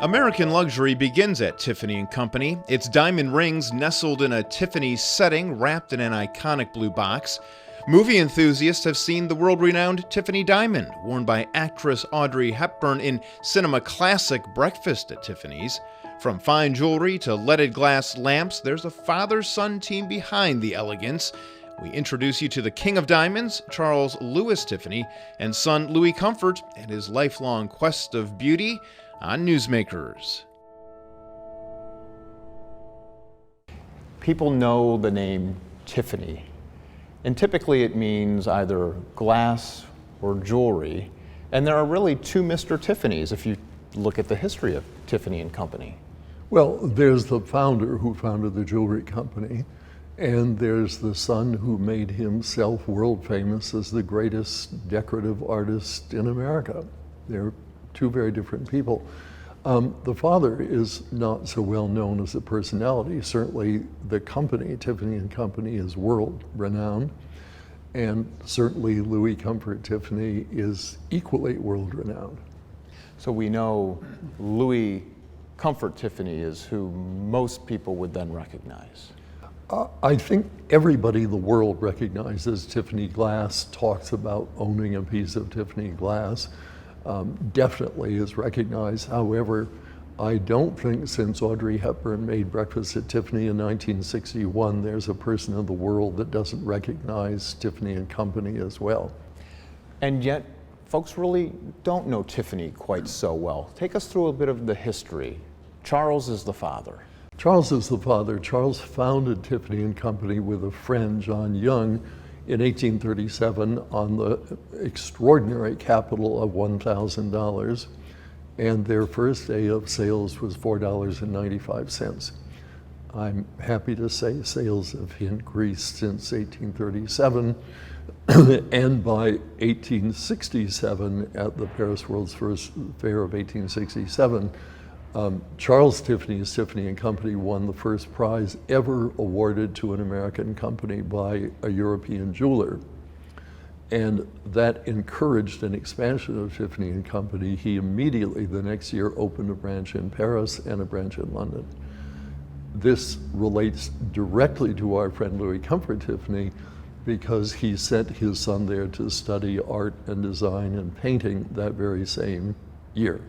American luxury begins at Tiffany & Company. Its diamond rings nestled in a Tiffany setting, wrapped in an iconic blue box. Movie enthusiasts have seen the world-renowned Tiffany diamond, worn by actress Audrey Hepburn in cinema classic Breakfast at Tiffany's. From fine jewelry to leaded glass lamps, there's a father-son team behind the elegance. We introduce you to the King of Diamonds, Charles Louis Tiffany, and son Louis Comfort and his lifelong quest of beauty on Newsmakers. People know the name Tiffany, and typically it means either glass or jewelry, and there are really two Mr. Tiffany's if you look at the history of Tiffany & Company. Well, there's the founder who founded the jewelry company, and there's the son who made himself world famous as the greatest decorative artist in America. They're two very different people. The father is not so well known as a personality. Certainly the company, Tiffany & Company, is world renowned, and certainly Louis Comfort Tiffany is equally world renowned. So we know Louis Comfort Tiffany is who most people would then recognize. I think everybody in the world recognizes Tiffany glass, talks about owning a piece of Tiffany glass, definitely is recognized. However, I don't think since Audrey Hepburn made Breakfast at Tiffany in 1961, there's a person in the world that doesn't recognize Tiffany & Company as well. And yet, folks really don't know Tiffany quite so well. Take us through a bit of the history. Charles is the father. Charles is the father. Charles founded Tiffany & Company with a friend, John Young, in 1837 on the extraordinary capital of $1,000. And their first day of sales was $4.95. I'm happy to say sales have increased since 1837. And by 1867, at the Paris World's First Fair of 1867, Charles Tiffany's Tiffany & Company won the first prize ever awarded to an American company by a European jeweler. And that encouraged an expansion of Tiffany & Company. He immediately, the next year, opened a branch in Paris and a branch in London. This relates directly to our friend Louis Comfort Tiffany because he sent his son there to study art and design and painting that very same year.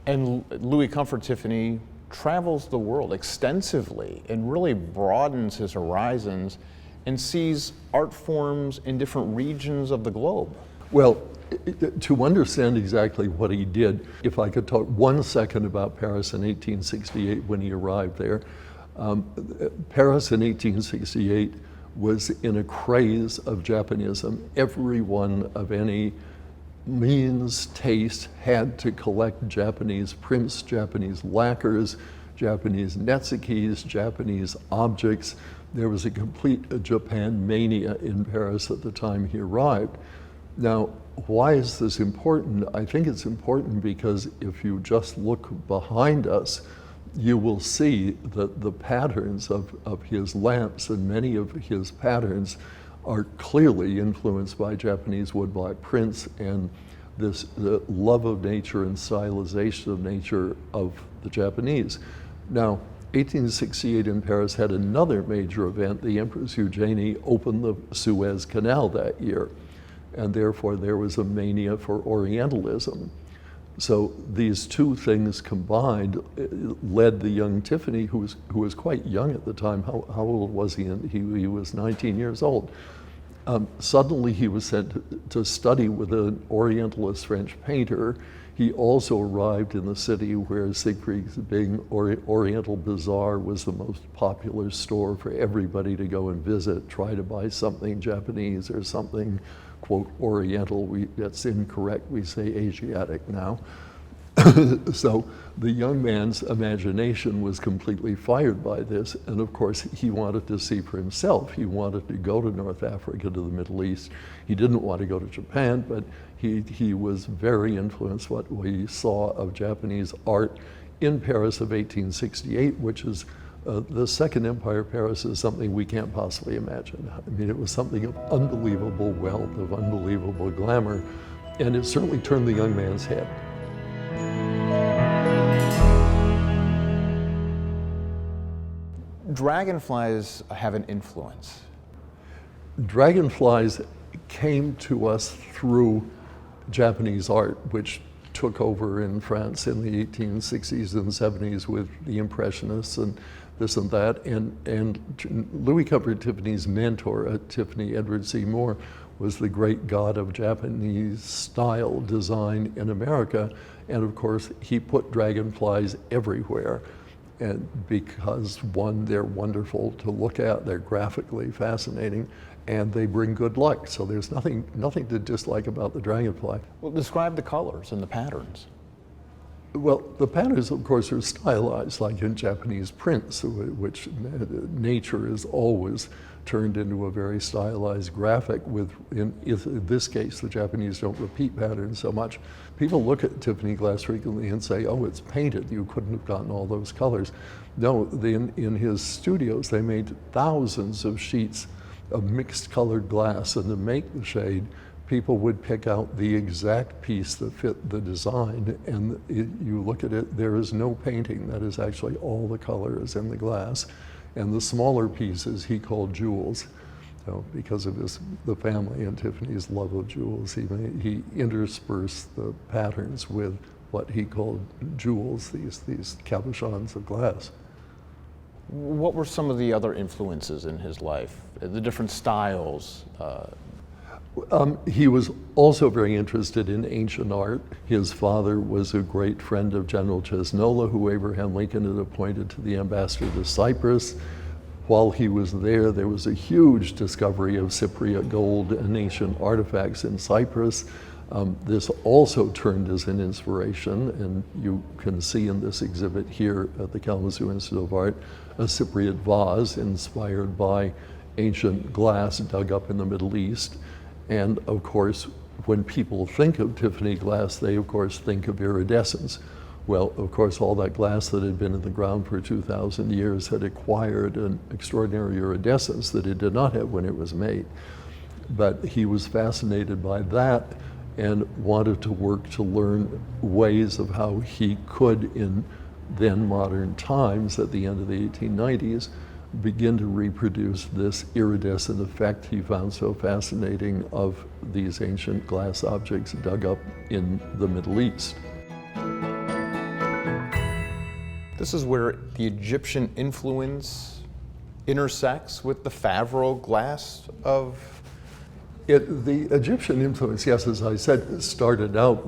And Louis Comfort Tiffany travels the world extensively and really broadens his horizons and sees art forms in different regions of the globe. Well, to understand exactly what he did, if I could talk 1 second about Paris in 1868 when he arrived there. Paris in 1868 was in a craze of Japanism. Everyone of any means, taste, had to collect Japanese prints, Japanese lacquers, Japanese netzukis, Japanese objects. There was a complete Japan mania in Paris at the time he arrived. Now, why is this important? I think it's important because if you just look behind us, you will see that the patterns of his lamps and many of his patterns are clearly influenced by Japanese woodblock prints and the love of nature and stylization of nature of the Japanese. Now, 1868 in Paris had another major event. The Empress Eugenie opened the Suez Canal that year, and therefore there was a mania for Orientalism. So these two things combined led the young Tiffany, who was quite young at the time. How old was he? He was 19 years old. Suddenly he was sent to study with an Orientalist French painter. He also arrived in the city where Siegfried's big Oriental Bazaar was the most popular store for everybody to go and visit, try to buy something Japanese or something, quote, Oriental. That's incorrect, we say Asiatic now. So the young man's imagination was completely fired by this, and of course he wanted to see for himself. He wanted to go to North Africa, to the Middle East. He didn't want to go to Japan, but he was very influenced what we saw of Japanese art in Paris of 1868, which is the Second Empire Paris is something we can't possibly imagine. I mean, it was something of unbelievable wealth, of unbelievable glamour, and it certainly turned the young man's head. dragonflies have an influence. Dragonflies came to us through Japanese art, which took over in France in the 1860s and 70s with the Impressionists and this and that. And Louis Comfort Tiffany's mentor at Tiffany, Edward C. Moore, was the great god of Japanese style design in America. And of course, he put dragonflies everywhere. And because one, they're wonderful to look at, they're graphically fascinating, and they bring good luck. So there's nothing to dislike about the dragonfly. Well, describe the colors and the patterns. Well, the patterns, of course, are stylized, like in Japanese prints, which nature is always turned into a very stylized graphic. In this case, the Japanese don't repeat patterns so much. People look at Tiffany glass frequently and say, oh, it's painted. You couldn't have gotten all those colors. No, in his studios, they made thousands of sheets of mixed colored glass, and to make the shade, people would pick out the exact piece that fit the design, and you look at it, there is no painting. That is actually all the color is in the glass. And the smaller pieces he called jewels. So because of the family and Tiffany's love of jewels, he interspersed the patterns with what he called jewels, these cabochons of glass. What were some of the other influences in his life, the different styles? He was also very interested in ancient art. His father was a great friend of General Cesnola, who Abraham Lincoln had appointed to the ambassador to Cyprus. While he was there, there was a huge discovery of Cypriot gold and ancient artifacts in Cyprus. This also turned as an inspiration, and you can see in this exhibit here at the Kalamazoo Institute of Art a Cypriot vase inspired by ancient glass dug up in the Middle East. And of course, when people think of Tiffany glass, they of course think of iridescence. Well, of course, all that glass that had been in the ground for 2,000 years had acquired an extraordinary iridescence that it did not have when it was made. But he was fascinated by that and wanted to work to learn ways of how he could, in then modern times, at the end of the 1890s, begin to reproduce this iridescent effect he found so fascinating of these ancient glass objects dug up in the Middle East. This is where the Egyptian influence intersects with the Favreau glass of... The Egyptian influence, yes, as I said, started out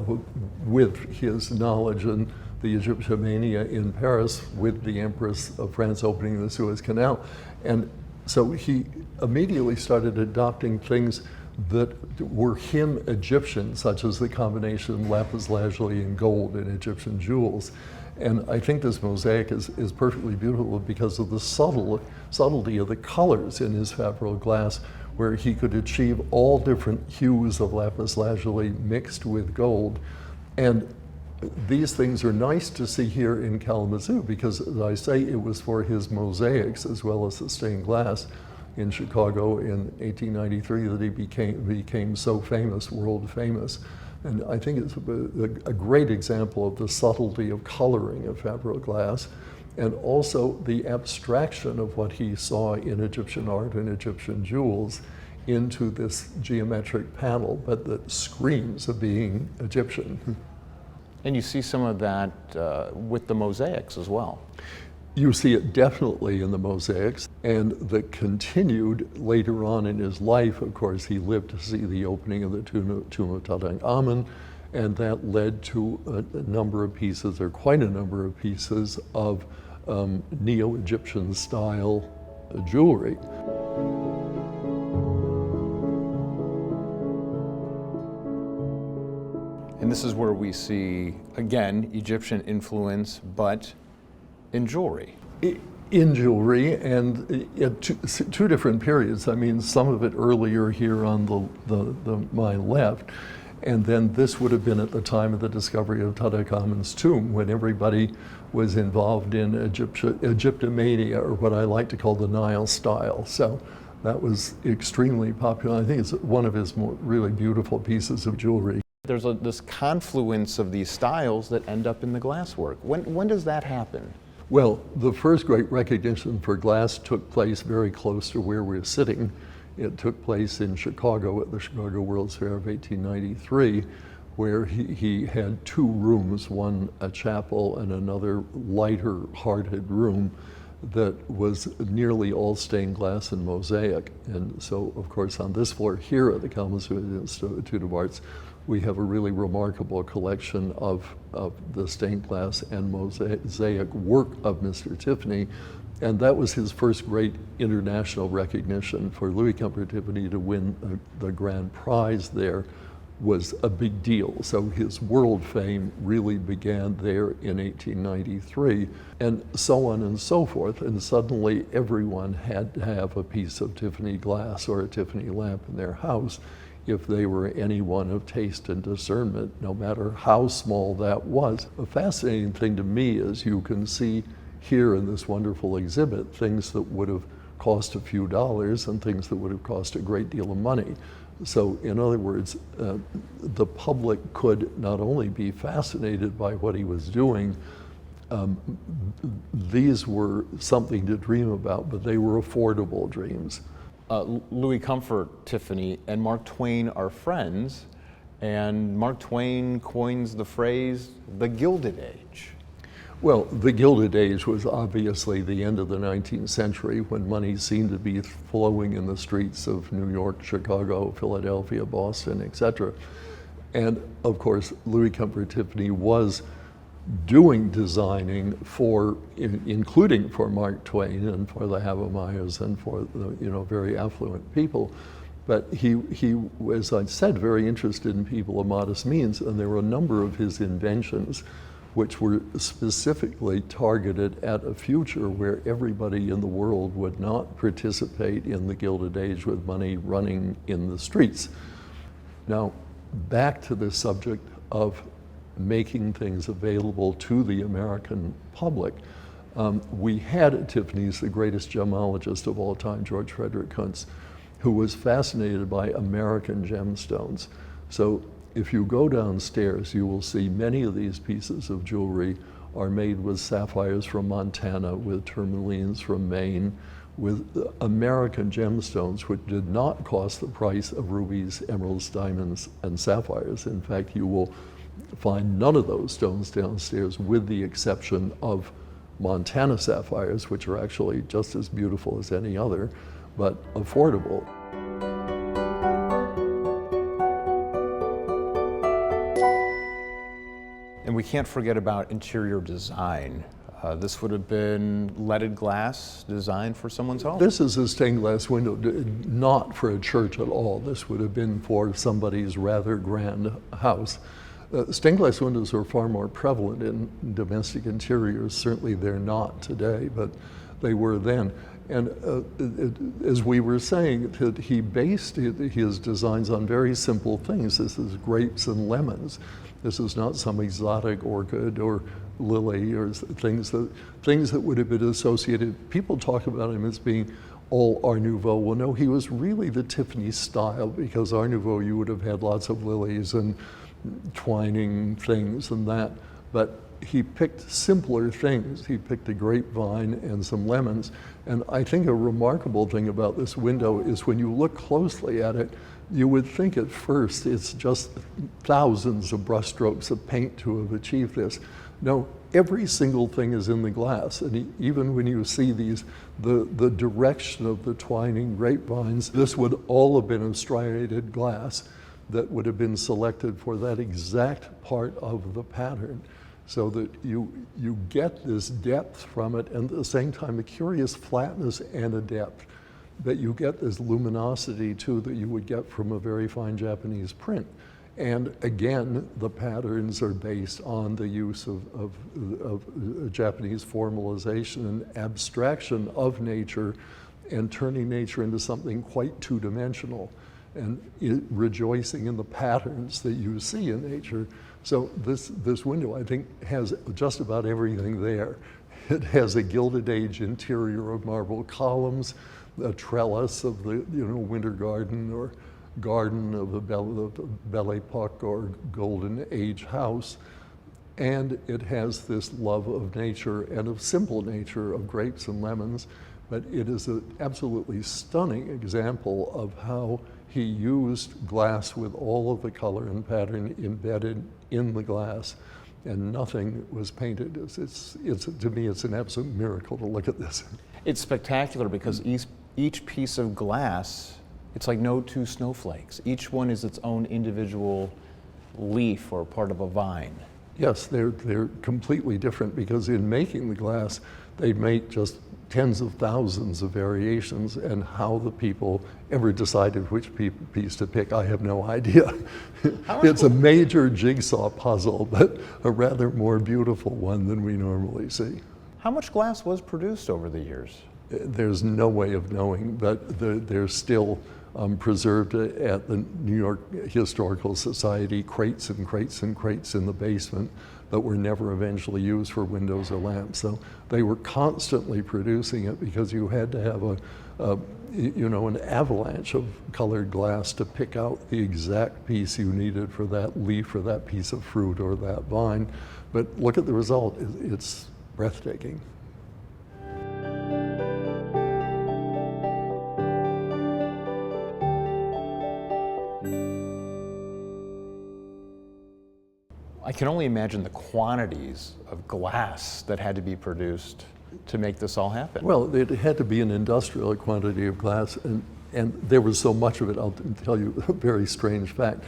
with his knowledge and the Egyptomania in Paris with the Empress of France opening the Suez Canal. And so he immediately started adopting things that were him Egyptian, such as the combination of lapis lazuli and gold and Egyptian jewels. And I think this mosaic is perfectly beautiful because of the subtlety of the colors in his Favreau glass, where he could achieve all different hues of lapis lazuli mixed with gold. And these things are nice to see here in Kalamazoo because, as I say, it was for his mosaics as well as the stained glass in Chicago in 1893 that he became so famous, world famous. And I think it's a great example of the subtlety of coloring of Favreau glass, and also the abstraction of what he saw in Egyptian art and Egyptian jewels into this geometric panel, but that screams of being Egyptian. And you see some of that with the mosaics as well. You see it definitely in the mosaics, and that continued later on in his life. Of course, he lived to see the opening of the tomb of Tutankhamun, and that led to a number of pieces, or quite a number of pieces, of Neo-Egyptian style jewelry. And this is where we see, again, Egyptian influence, but in jewelry. In jewelry, and at two different periods. I mean, some of it earlier here on my left, and then this would have been at the time of the discovery of Tutankhamun's tomb, when everybody was involved in Egyptomania, or what I like to call the Nile style. So that was extremely popular. I think it's one of his really beautiful pieces of jewelry. There's this confluence of these styles that end up in the glasswork. When does that happen? Well, the first great recognition for glass took place very close to where we're sitting. It took place in Chicago at the Chicago World's Fair of 1893, where he had two rooms, one a chapel and another lighter-hearted room that was nearly all stained glass and mosaic. And so, of course, on this floor here at the Kalamazoo Institute of Arts, we have a really remarkable collection of the stained glass and mosaic work of Mr. Tiffany. And that was his first great international recognition. For Louis Comfort Tiffany to win the grand prize there was a big deal. So his world fame really began there in 1893, and so on and so forth. And suddenly everyone had to have a piece of Tiffany glass or a Tiffany lamp in their house if they were anyone of taste and discernment, no matter how small that was. A fascinating thing to me is you can see here in this wonderful exhibit things that would have cost a few dollars and things that would have cost a great deal of money. So in other words, the public could not only be fascinated by what he was doing, these were something to dream about, but they were affordable dreams. Louis Comfort Tiffany and Mark Twain are friends, and Mark Twain coins the phrase, the Gilded Age. Well, the Gilded Age was obviously the end of the 19th century when money seemed to be flowing in the streets of New York, Chicago, Philadelphia, Boston, etc. And of course, Louis Comfort Tiffany was doing designing for, including for Mark Twain and for the Havemeyers and for the very affluent people. But he was, I said, very interested in people of modest means, and there were a number of his inventions which were specifically targeted at a future where everybody in the world would not participate in the Gilded Age with money running in the streets. Now, back to the subject of making things available to the American public. We had at Tiffany's the greatest gemologist of all time, George Frederick Kuntz, who was fascinated by American gemstones. So if you go downstairs, you will see many of these pieces of jewelry are made with sapphires from Montana, with tourmalines from Maine, with American gemstones, which did not cost the price of rubies, emeralds, diamonds, and sapphires. In fact, you will find none of those stones downstairs, with the exception of Montana sapphires, which are actually just as beautiful as any other, but affordable. And we can't forget about interior design. This would have been leaded glass designed for someone's home. This is a stained glass window, not for a church at all. This would have been for somebody's rather grand house. Stained glass windows are far more prevalent in domestic interiors. Certainly they're not today, but they were then. And as we were saying, that he based his designs on very simple things. This is grapes and lemons. This is not some exotic orchid or lily or things that would have been associated. People talk about him as being all Art Nouveau. Well, no, he was really the Tiffany style, because Art Nouveau, you would have had lots of lilies and twining things and that, but he picked simpler things. He picked a grapevine and some lemons. And I think a remarkable thing about this window is when you look closely at it, you would think at first it's just thousands of brushstrokes of paint to have achieved this. No, every single thing is in the glass. And even when you see these, the direction of the twining grapevines, this would all have been a striated glass that would have been selected for that exact part of the pattern, so that you get this depth from it, and at the same time a curious flatness and a depth, that you get this luminosity too that you would get from a very fine Japanese print. And again, the patterns are based on the use of Japanese formalization and abstraction of nature, and turning nature into something quite two-dimensional, and rejoicing in the patterns that you see in nature. So this window, I think, has just about everything there. It has a Gilded Age interior of marble columns, a trellis of the winter garden or garden of the Belle Epoque or Golden Age house, And it has this love of nature and of simple nature of grapes and lemons, but it is an absolutely stunning example of how he used glass with all of the color and pattern embedded in the glass, and nothing was painted. To me, it's an absolute miracle to look at this. It's spectacular because each piece of glass, it's like no two snowflakes. Each one is its own individual leaf or part of a vine. Yes, they're completely different because in making the glass, they make just tens of thousands of variations, and how the people ever decided which piece to pick, I have no idea. It's a major jigsaw puzzle, but a rather more beautiful one than we normally see. How much glass was produced over the years? There's no way of knowing, but they're still preserved at the New York Historical Society, crates and crates and crates in the basement that were never eventually used for windows or lamps. So they were constantly producing it because you had to have an avalanche of colored glass to pick out the exact piece you needed for that leaf or that piece of fruit or that vine. But look at the result, it's breathtaking. I can only imagine the quantities of glass that had to be produced to make this all happen. Well, it had to be an industrial quantity of glass, and there was so much of it. I'll tell you a very strange fact.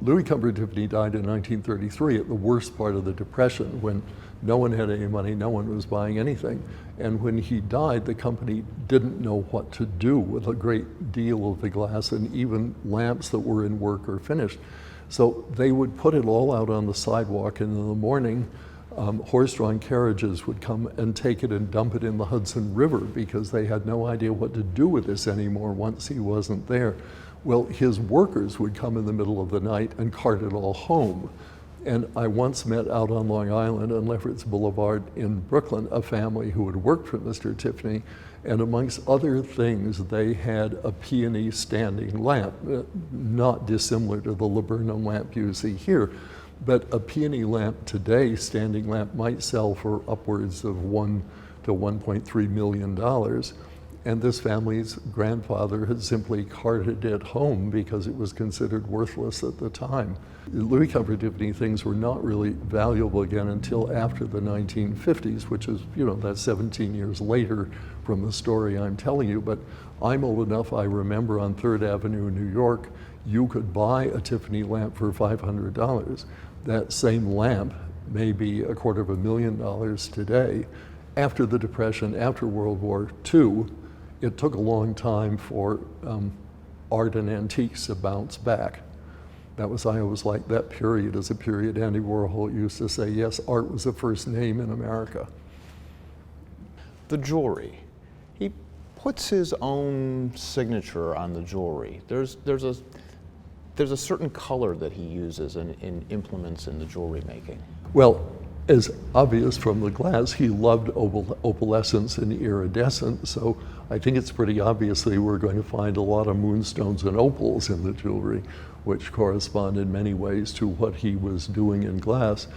Louis Comfort Tiffany died in 1933 at the worst part of the Depression, when no one had any money, no one was buying anything. And when he died, the company didn't know what to do with a great deal of the glass, and even lamps that were in work or finished. So they would put it all out on the sidewalk, and in the morning, horse-drawn carriages would come and take it and dump it in the Hudson River because they had no idea what to do with this anymore once he wasn't there. Well, his workers would come in the middle of the night and cart it all home. And I once met out on Long Island on Lefferts Boulevard in Brooklyn a family who had worked for Mr. Tiffany, and amongst other things, they had a peony standing lamp, not dissimilar to the laburnum lamp you see here. But a peony lamp today, standing lamp, might sell for upwards of $1 to $1.3 million. And this family's grandfather had simply carted it home because it was considered worthless at the time. Louis Comfort Tiffany things were not really valuable again until after the 1950s, which is, that's 17 years later from the story I'm telling you. But I'm old enough, I remember on 3rd Avenue in New York, you could buy a Tiffany lamp for $500. That same lamp may be $250,000 today. After the Depression, after World War II, it took a long time for art and antiques to bounce back. I always liked that period as a period. Andy Warhol used to say, yes, art was the first name in America. The jewelry. He puts his own signature on the jewelry. There's a certain color that he uses in implements in the jewelry making. Well, as obvious from the glass, he loved opalescence and iridescence, so I think it's pretty obviously we're going to find a lot of moonstones and opals in the jewelry, which correspond in many ways to what he was doing in glass.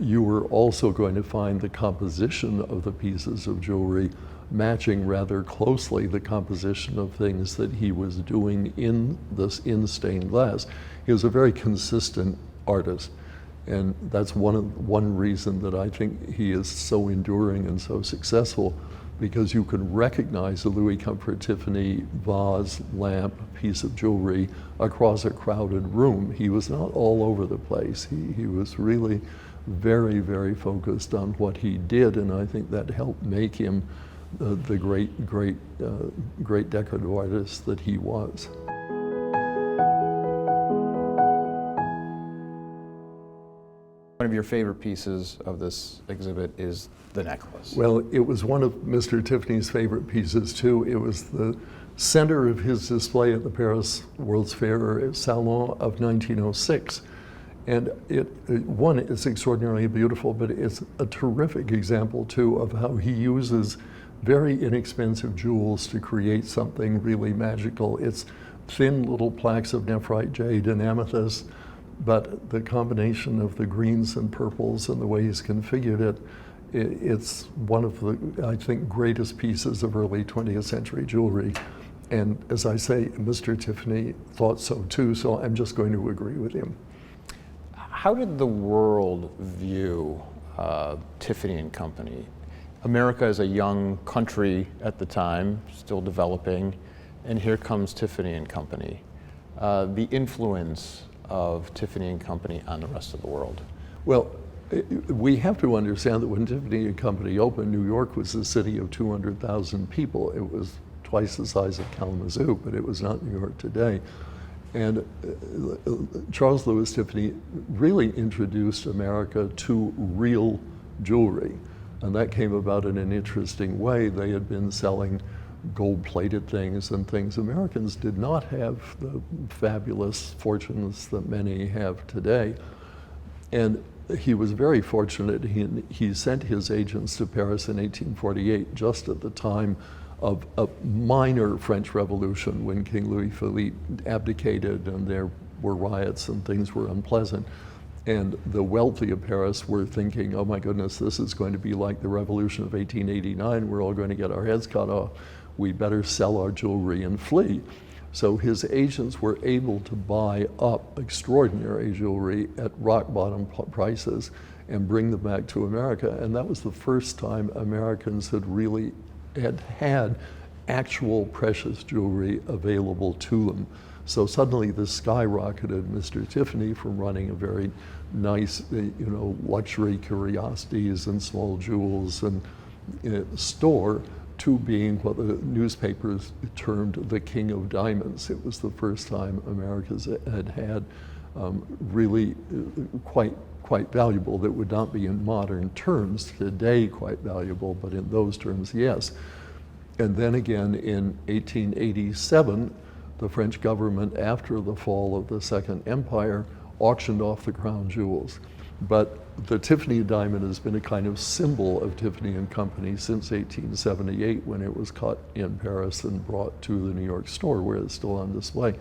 You were also going to find the composition of the pieces of jewelry matching rather closely the composition of things that he was doing in stained glass. He was a very consistent artist. And that's one reason that I think he is so enduring and so successful, because you can recognize a Louis Comfort Tiffany vase, lamp, piece of jewelry across a crowded room. He was not all over the place. He was really very, very focused on what he did, and I think that helped make him the great decorative artist that he was. One of your favorite pieces of this exhibit is the necklace. Well, it was one of Mr. Tiffany's favorite pieces too. It was the center of his display at the Paris World's Fair Salon of 1906. And it's extraordinarily beautiful, but it's a terrific example too of how he uses very inexpensive jewels to create something really magical. It's thin little plaques of nephrite jade and amethyst, but the combination of the greens and purples and the way he's configured it, it's one of the, I think, greatest pieces of early 20th century jewelry. And as I say, Mr. Tiffany thought so too, so I'm just going to agree with him. How did the world view Tiffany and Company? America is a young country at the time, still developing, and here comes Tiffany and Company. The influence of Tiffany and Company on the rest of the world. Well, we have to understand that when Tiffany and Company opened, New York was a city of 200,000 people. It was twice the size of Kalamazoo, but it was not New York today. And Charles Louis Tiffany really introduced America to real jewelry. And that came about in an interesting way. They had been selling gold-plated things and things. Americans did not have the fabulous fortunes that many have today. And he was very fortunate. He sent his agents to Paris in 1848, just at the time of a minor French Revolution, when King Louis Philippe abdicated and there were riots and things were unpleasant. And the wealthy of Paris were thinking, oh my goodness, this is going to be like the Revolution of 1889. We're all going to get our heads cut off. We better sell our jewelry and flee. So his agents were able to buy up extraordinary jewelry at rock bottom prices and bring them back to America. And that was the first time Americans had actual precious jewelry available to them. So suddenly this skyrocketed Mr. Tiffany from running a very nice, luxury curiosities and small jewels and store to being what the newspapers termed the king of diamonds. It was the first time Americans had really quite valuable, that would not be in modern terms today quite valuable, but in those terms, yes. And then again in 1887, the French government, after the fall of the Second Empire, auctioned off the crown jewels. But the Tiffany diamond has been a kind of symbol of Tiffany and Company since 1878, when it was cut in Paris and brought to the New York store, where it's still on display.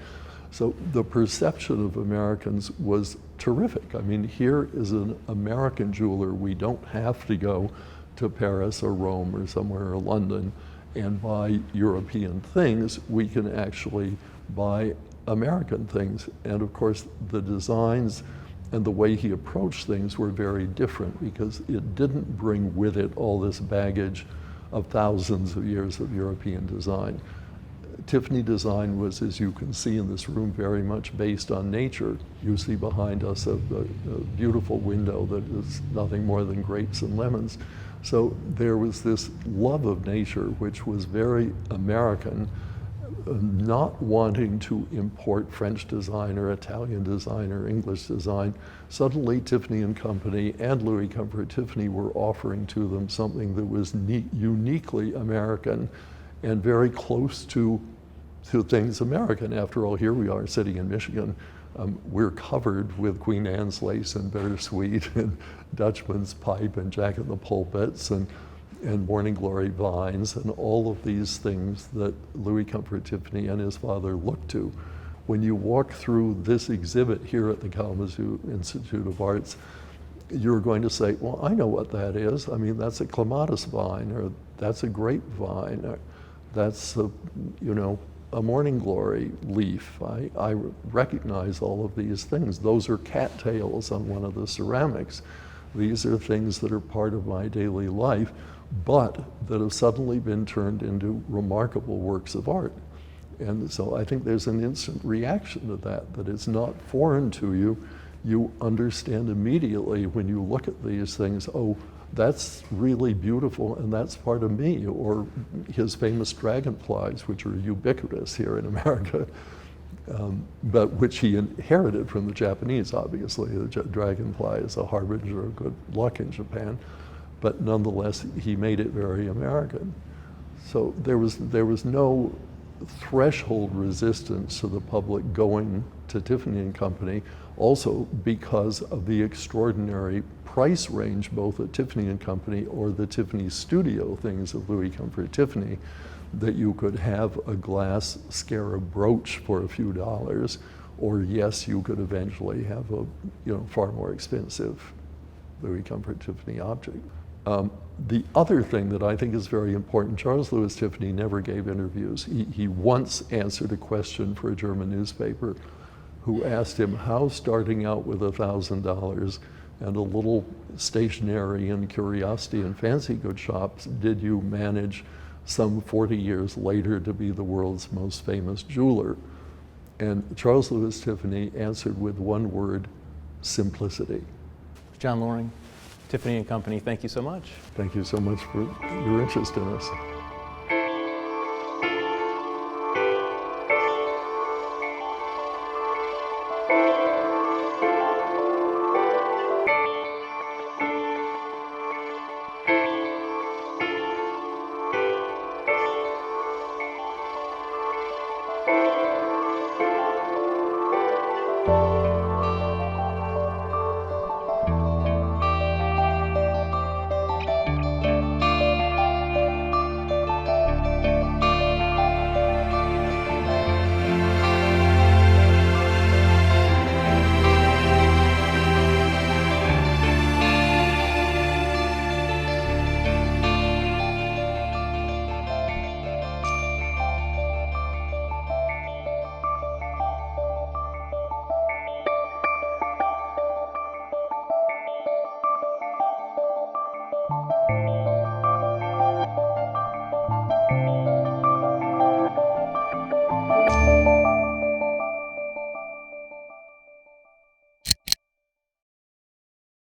So the perception of Americans was terrific. I mean, here is an American jeweler. We don't have to go to Paris or Rome or somewhere, or London, and buy European things. We can actually buy American things. And of course, the designs and the way he approached things were very different, because it didn't bring with it all this baggage of thousands of years of European design. Tiffany design was, as you can see in this room, very much based on nature. You see behind us a beautiful window that is nothing more than grapes and lemons. So there was this love of nature, which was very American, not wanting to import French design or Italian design or English design. Suddenly Tiffany and Company and Louis Comfort Tiffany were offering to them something that was uniquely American and very close to things American. After all, here we are sitting in Michigan. We're covered with Queen Anne's lace and bittersweet and Dutchman's pipe and Jack in the Pulpits and Morning Glory vines and all of these things that Louis Comfort Tiffany and his father looked to. When you walk through this exhibit here at the Kalamazoo Institute of Arts, you're going to say, well, I know what that is. I mean, that's a clematis vine, or that's a grapevine, or that's a Morning Glory leaf. I recognize all of these things. Those are cattails on one of the ceramics. These are things that are part of my daily life, but that have suddenly been turned into remarkable works of art. And so I think there's an instant reaction to that it's not foreign to you. You understand immediately when you look at these things, oh, that's really beautiful and that's part of me. Or his famous dragonflies, which are ubiquitous here in America, but which he inherited from the Japanese, obviously. The dragonfly is a harbinger of good luck in Japan, but nonetheless, he made it very American. So there was no threshold resistance to the public going to Tiffany and Company, also because of the extraordinary price range, both at Tiffany and Company or the Tiffany studio things of Louis Comfort Tiffany, that you could have a glass scarab brooch for a few dollars, or yes, you could eventually have a far more expensive Louis Comfort Tiffany object. The other thing that I think is very important, Charles Louis Tiffany never gave interviews. He once answered a question for a German newspaper who asked him how, starting out with $1,000 and a little stationery and curiosity and fancy goods shops, did you manage some 40 years later to be the world's most famous jeweler? And Charles Louis Tiffany answered with one word: simplicity. John Loring, Tiffany & Company, thank you so much. Thank you so much for your interest in us.